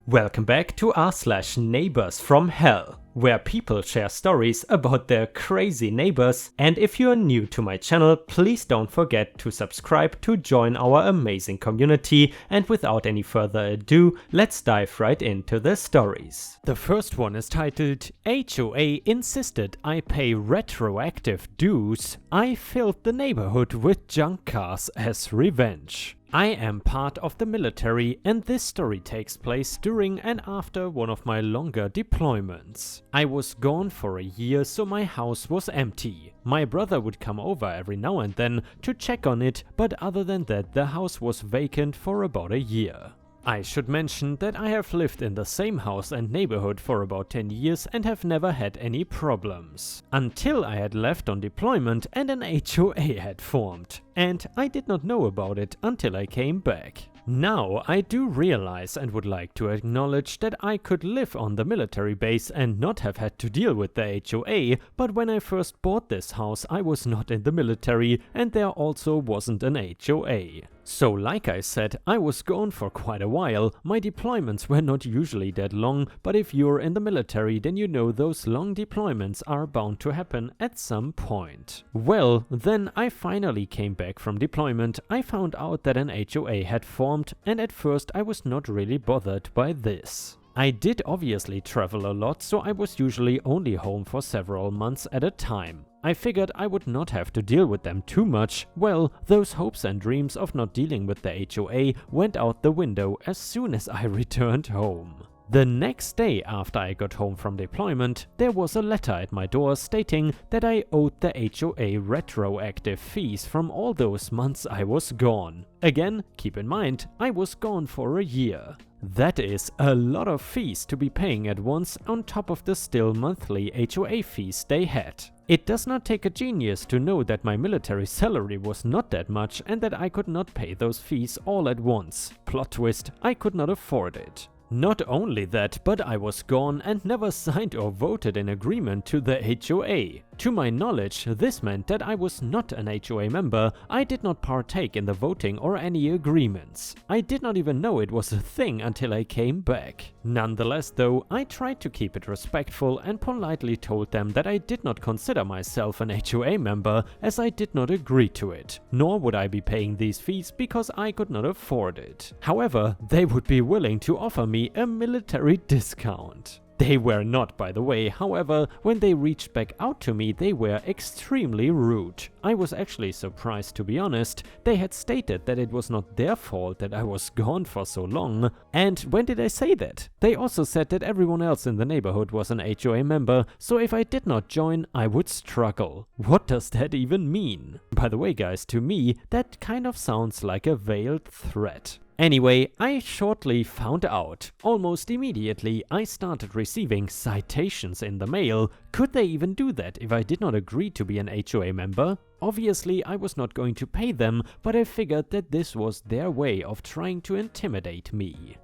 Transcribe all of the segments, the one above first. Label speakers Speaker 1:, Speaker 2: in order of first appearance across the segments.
Speaker 1: Welcome back to r/neighbors from hell, where people share stories about their crazy neighbors, and if you are new to my channel, please don't forget to subscribe to join our amazing community, and without any further ado, let's dive right into the stories. The first one is titled, HOA insisted I pay retroactive dues, I filled the neighborhood with junk cars as revenge. I am part of the military, and this story takes place during and after one of my longer deployments. I was gone for a year, so my house was empty. My brother would come over every now and then to check on it, but other than that the house was vacant for about a year. I should mention that I have lived in the same house and neighborhood for about 10 years and have never had any problems. Until I had left on deployment and an HOA had formed. And I did not know about it until I came back. Now I do realize and would like to acknowledge that I could live on the military base and not have had to deal with the HOA, but when I first bought this house I was not in the military and there also wasn't an HOA. So like I said, I was gone for quite a while. My deployments were not usually that long, but if you're in the military then you know those long deployments are bound to happen at some point. Well, then I finally came back from deployment. I found out that an HOA had formed, and at first I was not really bothered by this. I did obviously travel a lot, so I was usually only home for several months at a time. I figured I would not have to deal with them too much. Well, those hopes and dreams of not dealing with the HOA went out the window as soon as I returned home. The next day after I got home from deployment, there was a letter at my door stating that I owed the HOA retroactive fees from all those months I was gone. Again, keep in mind, I was gone for a year. That is a lot of fees to be paying at once on top of the still monthly HOA fees they had. It does not take a genius to know that my military salary was not that much and that I could not pay those fees all at once. Plot twist, I could not afford it. Not only that, but I was gone and never signed or voted in agreement to the HOA. To my knowledge, this meant that I was not an HOA member. I did not partake in the voting or any agreements. I did not even know it was a thing until I came back. Nonetheless though, I tried to keep it respectful and politely told them that I did not consider myself an HOA member as I did not agree to it, nor would I be paying these fees because I could not afford it. However, they would be willing to offer me a military discount. They were not, by the way. However, when they reached back out to me, they were extremely rude. I was actually surprised, to be honest. They had stated that it was not their fault that I was gone for so long. And when did I say that? They also said that everyone else in the neighborhood was an HOA member, so if I did not join, I would struggle. What does that even mean? By the way, guys, to me, that kind of sounds like a veiled threat. Anyway, I shortly found out. Almost immediately, I started receiving citations in the mail. Could they even do that if I did not agree to be an HOA member? Obviously, I was not going to pay them, but I figured that this was their way of trying to intimidate me.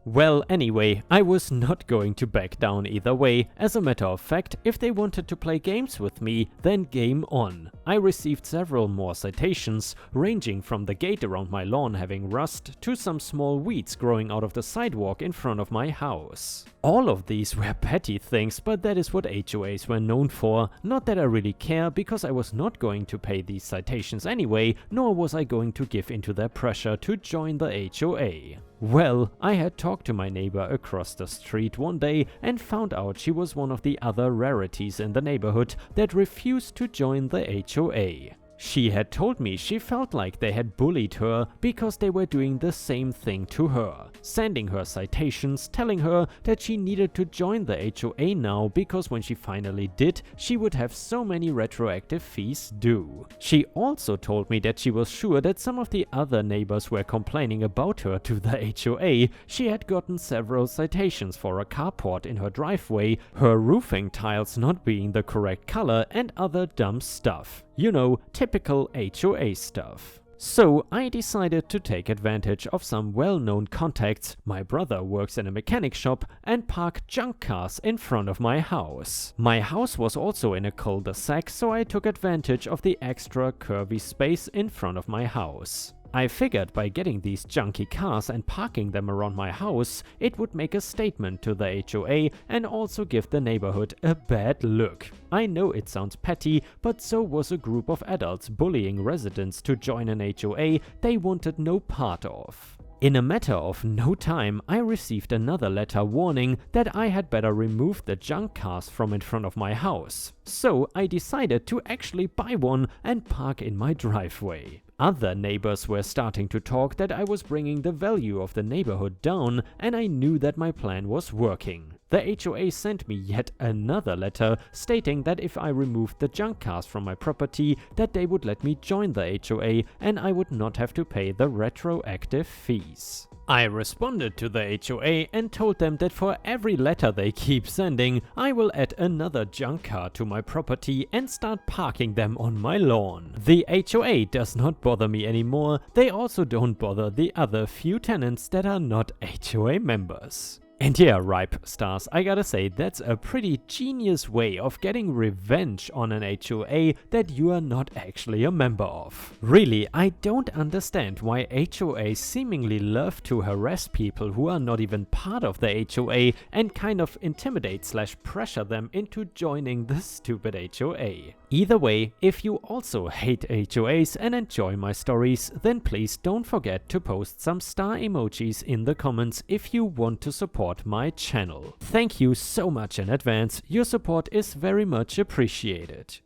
Speaker 1: Well, anyway, I was not going to back down either way. As a matter of fact, if they wanted to play games with me, then game on. I received several more citations, ranging from the gate around my lawn having rust to some small weeds growing out of the sidewalk in front of my house. All of these were petty things, but that is what HOAs were known for. Not that I really care, because I was not going to pay these citations anyway, nor was I going to give into their pressure to join the HOA. Well, I had talked to my neighbor across the street one day and found out she was one of the other rarities in the neighborhood that refused to join the HOA. She had told me she felt like they had bullied her because they were doing the same thing to her, sending her citations, telling her that she needed to join the HOA now because when she finally did, she would have so many retroactive fees due. She also told me that she was sure that some of the other neighbors were complaining about her to the HOA. She had gotten several citations for a carport in her driveway, her roofing tiles not being the correct color, and other dumb stuff. You know, typical HOA stuff. So I decided to take advantage of some well-known contacts. My brother works in a mechanic shop, and park junk cars in front of my house. My house was also in a cul-de-sac, so I took advantage of the extra curvy space in front of my house. I figured by getting these junky cars and parking them around my house, it would make a statement to the HOA and also give the neighborhood a bad look. I know it sounds petty, but so was a group of adults bullying residents to join an HOA they wanted no part of. In a matter of no time, I received another letter warning that I had better remove the junk cars from in front of my house. So I decided to actually buy one and park in my driveway. Other neighbors were starting to talk that I was bringing the value of the neighborhood down, and I knew that my plan was working. The HOA sent me yet another letter stating that if I removed the junk cars from my property, that they would let me join the HOA and I would not have to pay the retroactive fees. I responded to the HOA and told them that for every letter they keep sending, I will add another junk car to my property and start parking them on my lawn. The HOA does not bother me anymore. They also don't bother the other few tenants that are not HOA members. And yeah, Ripe Stars, I gotta say, that's a pretty genius way of getting revenge on an HOA that you are not actually a member of. Really, I don't understand why HOAs seemingly love to harass people who are not even part of the HOA and kind of intimidate/pressure them into joining the stupid HOA. Either way, if you also hate HOAs and enjoy my stories, then please don't forget to post some star emojis in the comments if you want to support my channel. Thank you so much in advance, your support is very much appreciated.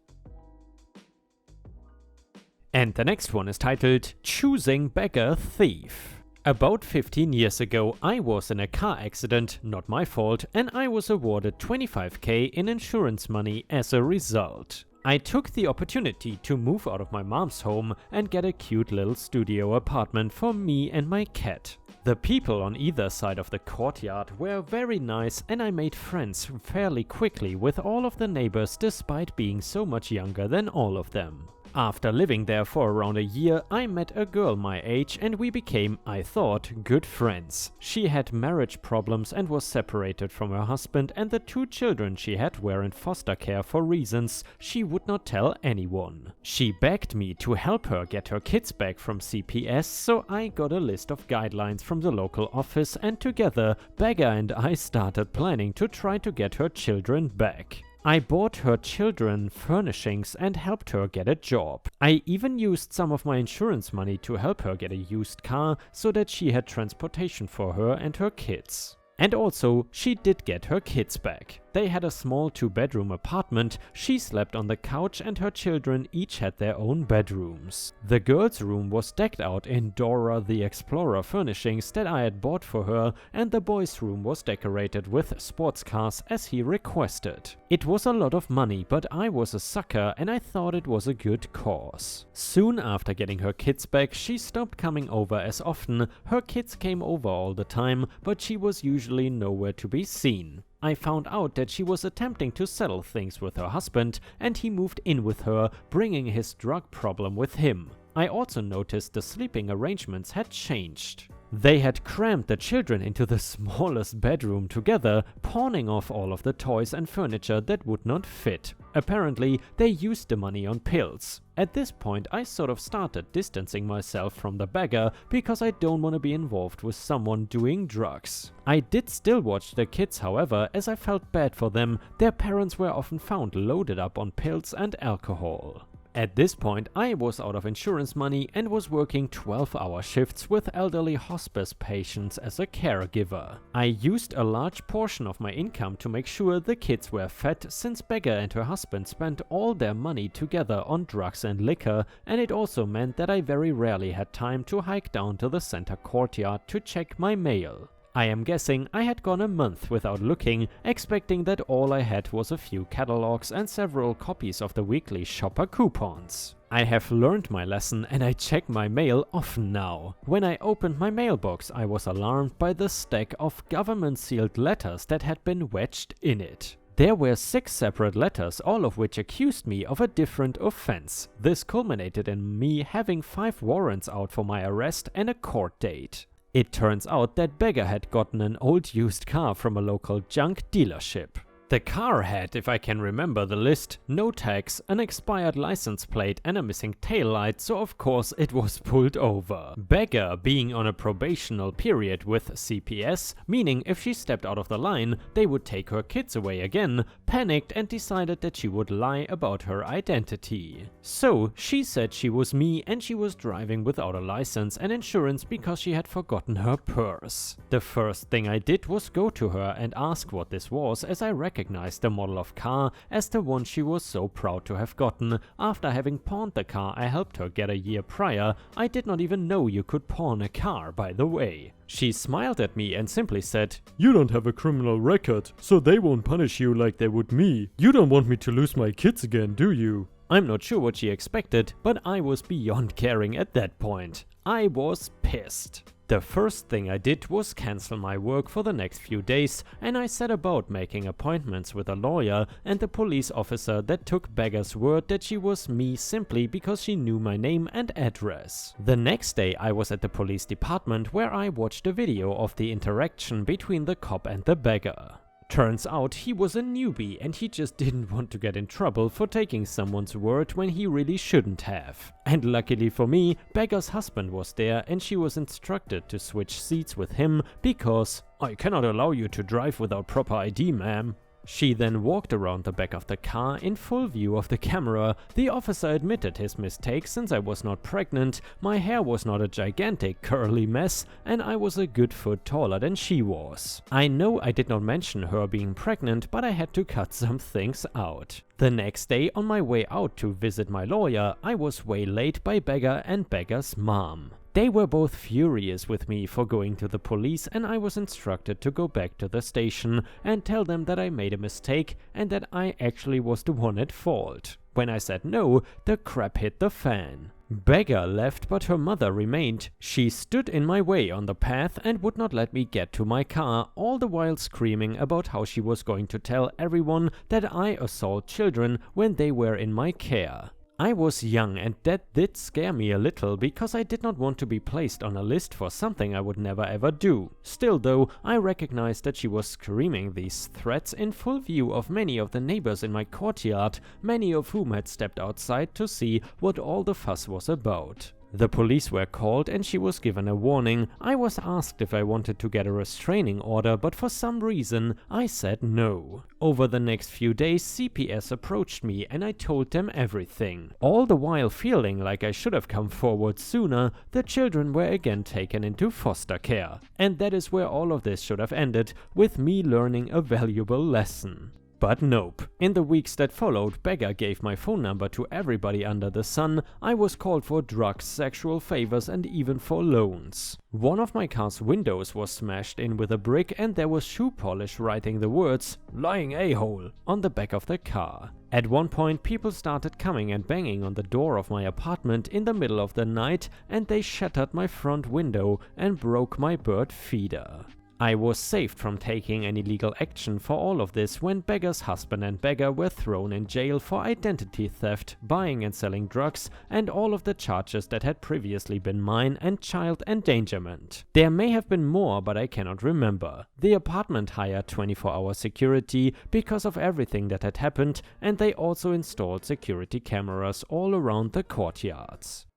Speaker 1: And the next one is titled Choosing Beggar Thief. About 15 years ago, I was in a car accident, not my fault, and I was awarded 25k in insurance money as a result. I took the opportunity to move out of my mom's home and get a cute little studio apartment for me and my cat. The people on either side of the courtyard were very nice and I made friends fairly quickly with all of the neighbors despite being so much younger than all of them. After living there for around a year, I met a girl my age and we became, I thought, good friends. She had marriage problems and was separated from her husband, and the 2 children she had were in foster care for reasons she would not tell anyone. She begged me to help her get her kids back from CPS, so I got a list of guidelines from the local office, and together, Beggar and I started planning to try to get her children back. I bought her children furnishings and helped her get a job. I even used some of my insurance money to help her get a used car so that she had transportation for her and her kids. And also, she did get her kids back. They had a small 2-bedroom apartment, she slept on the couch and her children each had their own bedrooms. The girl's room was decked out in Dora the Explorer furnishings that I had bought for her, and the boy's room was decorated with sports cars as he requested. It was a lot of money, but I was a sucker and I thought it was a good cause. Soon after getting her kids back, she stopped coming over as often. Her kids came over all the time, but she was usually nowhere to be seen. I found out that she was attempting to settle things with her husband and he moved in with her, bringing his drug problem with him. I also noticed the sleeping arrangements had changed. They had crammed the children into the smallest bedroom together, pawning off all of the toys and furniture that would not fit. Apparently, they used the money on pills. At this point, I sort of started distancing myself from the beggar because I don't want to be involved with someone doing drugs. I did still watch the kids, however, as I felt bad for them. Their parents were often found loaded up on pills and alcohol. At this point, I was out of insurance money and was working 12-hour shifts with elderly hospice patients as a caregiver. I used a large portion of my income to make sure the kids were fed, since Beggar and her husband spent all their money together on drugs and liquor, and it also meant that I very rarely had time to hike down to the center courtyard to check my mail. I am guessing I had gone a month without looking, expecting that all I had was a few catalogs and several copies of the weekly shopper coupons. I have learned my lesson and I check my mail often now. When I opened my mailbox, I was alarmed by the stack of government-sealed letters that had been wedged in it. There were 6 separate letters, all of which accused me of a different offense. This culminated in me having 5 warrants out for my arrest and a court date. It turns out that Beggar had gotten an old used car from a local junk dealership. The car had, if I can remember the list, no tags, an expired license plate and a missing taillight, so of course it was pulled over. Beggar being on a probational period with CPS, meaning if she stepped out of the line, they would take her kids away again, panicked and decided that she would lie about her identity. So she said she was me and she was driving without a license and insurance because she had forgotten her purse. The first thing I did was go to her and ask what this was, as I recognized the model of car as the one she was so proud to have gotten. After having pawned the car I helped her get a year prior. I did not even know you could pawn a car, by the way. She smiled at me and simply said, "You don't have a criminal record, so they won't punish you like they would me. You don't want me to lose my kids again, do you?" I'm not sure what she expected, but I was beyond caring at that point. I was pissed. The first thing I did was cancel my work for the next few days, and I set about making appointments with a lawyer and the police officer that took Beggar's word that she was me simply because she knew my name and address. The next day I was at the police department where I watched a video of the interaction between the cop and the beggar. Turns out he was a newbie and he just didn't want to get in trouble for taking someone's word when he really shouldn't have. And luckily for me, Beggar's husband was there and she was instructed to switch seats with him because "I cannot allow you to drive without proper ID, ma'am." She then walked around the back of the car in full view of the camera. The officer admitted his mistake since I was not pregnant, my hair was not a gigantic curly mess, and I was a good foot taller than she was. I know I did not mention her being pregnant, but I had to cut some things out. The next day on my way out to visit my lawyer, I was waylaid by Beggar and Beggar's mom. They were both furious with me for going to the police, and I was instructed to go back to the station and tell them that I made a mistake and that I actually was the one at fault. When I said no, the crap hit the fan. Beggar left, but her mother remained. She stood in my way on the path and would not let me get to my car, all the while screaming about how she was going to tell everyone that I assault children when they were in my care. I was young and that did scare me a little because I did not want to be placed on a list for something I would never ever do. Still though, I recognized that she was screaming these threats in full view of many of the neighbors in my courtyard, many of whom had stepped outside to see what all the fuss was about. The police were called and she was given a warning. I was asked if I wanted to get a restraining order, but for some reason I said no. Over the next few days CPS approached me and I told them everything. All the while feeling like I should have come forward sooner, the children were again taken into foster care. And that is where all of this should have ended, with me learning a valuable lesson. But nope. In the weeks that followed, Beggar gave my phone number to everybody under the sun. I was called for drugs, sexual favors and even for loans. One of my car's windows was smashed in with a brick and there was shoe polish writing the words "lying a-hole" on the back of the car. At one point people started coming and banging on the door of my apartment in the middle of the night and they shattered my front window and broke my bird feeder. I was saved from taking any legal action for all of this when Beggar's husband and Beggar were thrown in jail for identity theft, buying and selling drugs, and all of the charges that had previously been mine, and child endangerment. There may have been more, but I cannot remember. The apartment hired 24-hour security because of everything that had happened, and they also installed security cameras all around the courtyards.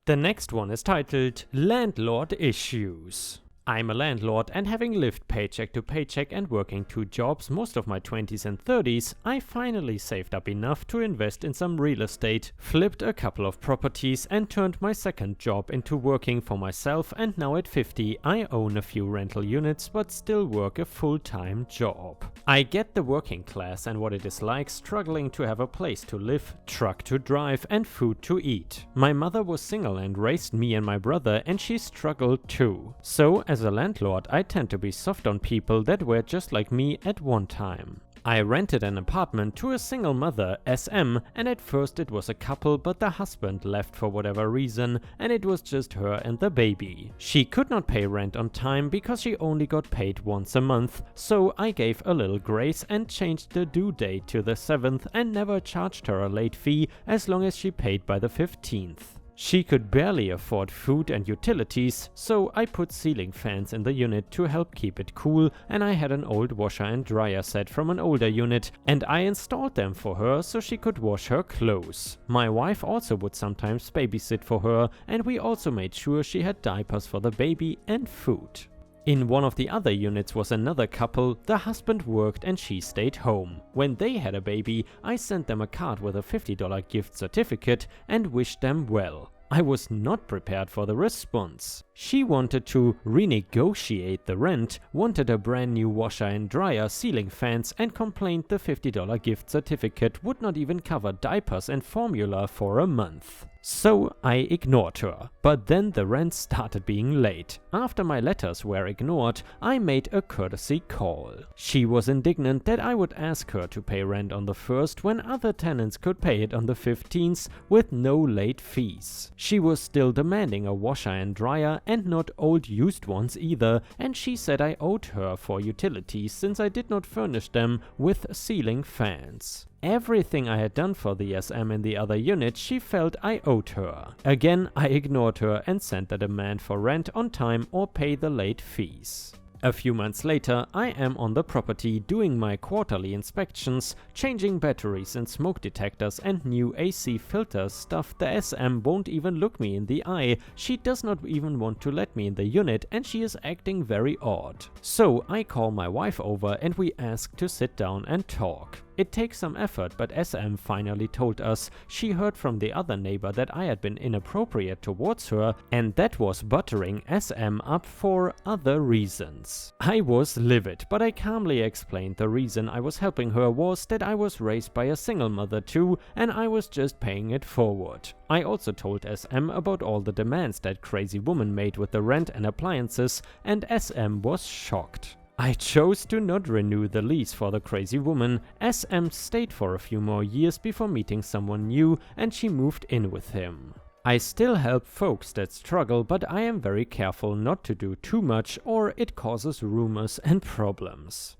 Speaker 1: The next one is titled Landlord Issues. I'm a landlord, and having lived paycheck to paycheck and working 2 jobs most of my 20s and 30s, I finally saved up enough to invest in some real estate, flipped a couple of properties and turned my second job into working for myself, and now at 50 I own a few rental units but still work a full-time job. I get the working class and what it is like struggling to have a place to live, truck to drive and food to eat. My mother was single and raised me and my brother, and she struggled too. So as a landlord, I tend to be soft on people that were just like me at one time. I rented an apartment to a single mother, SM, and at first it was a couple, but the husband left for whatever reason and it was just her and the baby. She could not pay rent on time because she only got paid once a month, so I gave a little grace and changed the due date to the 7th and never charged her a late fee as long as she paid by the 15th. She could barely afford food and utilities, so I put ceiling fans in the unit to help keep it cool, and I had an old washer and dryer set from an older unit, and I installed them for her so she could wash her clothes. My wife also would sometimes babysit for her, and we also made sure she had diapers for the baby and food. In one of the other units was another couple. The husband worked and she stayed home. When they had a baby, I sent them a card with a $50 gift certificate and wished them well. I was not prepared for the response. She wanted to renegotiate the rent, wanted a brand new washer and dryer, ceiling fans, and complained the $50 gift certificate would not even cover diapers and formula for a month. So I ignored her, but then the rent started being late. After my letters were ignored, I made a courtesy call. She was indignant that I would ask her to pay rent on the 1st when other tenants could pay it on the 15th with no late fees. She was still demanding a washer and dryer and not old used ones either, and she said I owed her for utilities since I did not furnish them with ceiling fans. Everything I had done for the SM in the other unit she felt I owed her. Again, I ignored her and sent a demand for rent on time or pay the late fees. A few months later, I am on the property doing my quarterly inspections, changing batteries and smoke detectors and new AC filters, stuff the SM won't even look me in the eye. She does not even want to let me in the unit and she is acting very odd. So I call my wife over and we ask to sit down and talk. It takes some effort, but SM finally told us she heard from the other neighbor that I had been inappropriate towards her and that was buttering SM up for other reasons. I was livid, but I calmly explained the reason I was helping her was that I was raised by a single mother too and I was just paying it forward. I also told SM about all the demands that crazy woman made with the rent and appliances and SM was shocked. I chose to not renew the lease for the crazy woman. SM stayed for a few more years before meeting someone new and she moved in with him. I still help folks that struggle, but I am very careful not to do too much or it causes rumors and problems.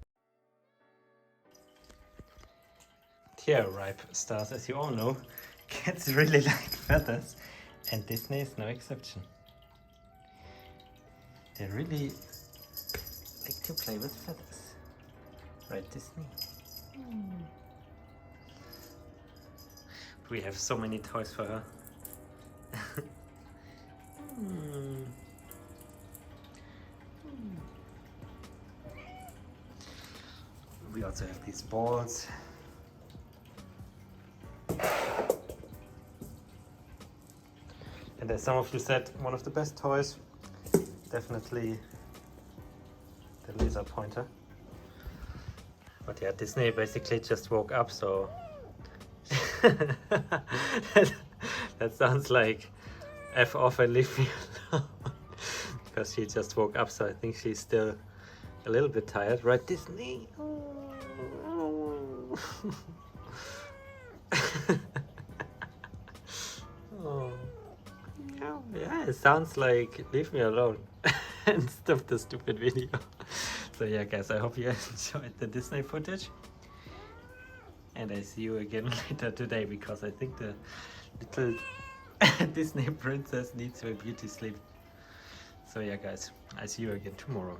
Speaker 2: Dear ripe stars, as you all know, cats really like feathers and Disney is no exception. They really like to play with feathers. Right, Disney? We have so many toys for her. We also have these balls. And as some of you said, one of the best toys, definitely the laser pointer. But yeah, Disney basically just woke up, so that sounds like F off and leave me alone. Because she just woke up, so I think she's still a little bit tired, right, Disney? Oh. Yeah, it sounds like leave me alone and stop the stupid video. So yeah guys, I hope you enjoyed the Disney footage and I see you again later today because I think the little Disney princess needs her beauty sleep. So yeah guys, I see you again tomorrow.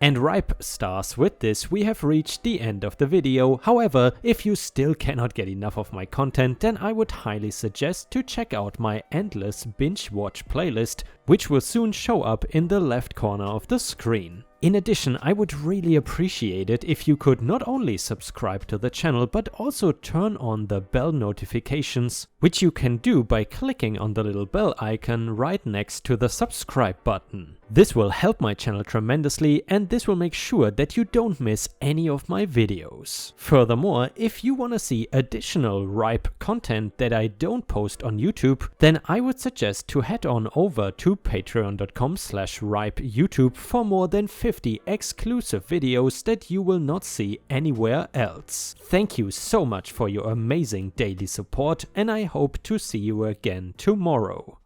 Speaker 1: And ripe stars, with this we have reached the end of the video. However, if you still cannot get enough of my content, then I would highly suggest to check out my endless binge watch playlist, which will soon show up in the left corner of the screen. In addition, I would really appreciate it if you could not only subscribe to the channel but also turn on the bell notifications, which you can do by clicking on the little bell icon right next to the subscribe button. This will help my channel tremendously and this will make sure that you don't miss any of my videos. Furthermore, if you want to see additional ripe content that I don't post on YouTube, then I would suggest to head on over to patreon.com/ripeyoutube for more than 50 exclusive videos that you will not see anywhere else. Thank you so much for your amazing daily support and I hope to see you again tomorrow.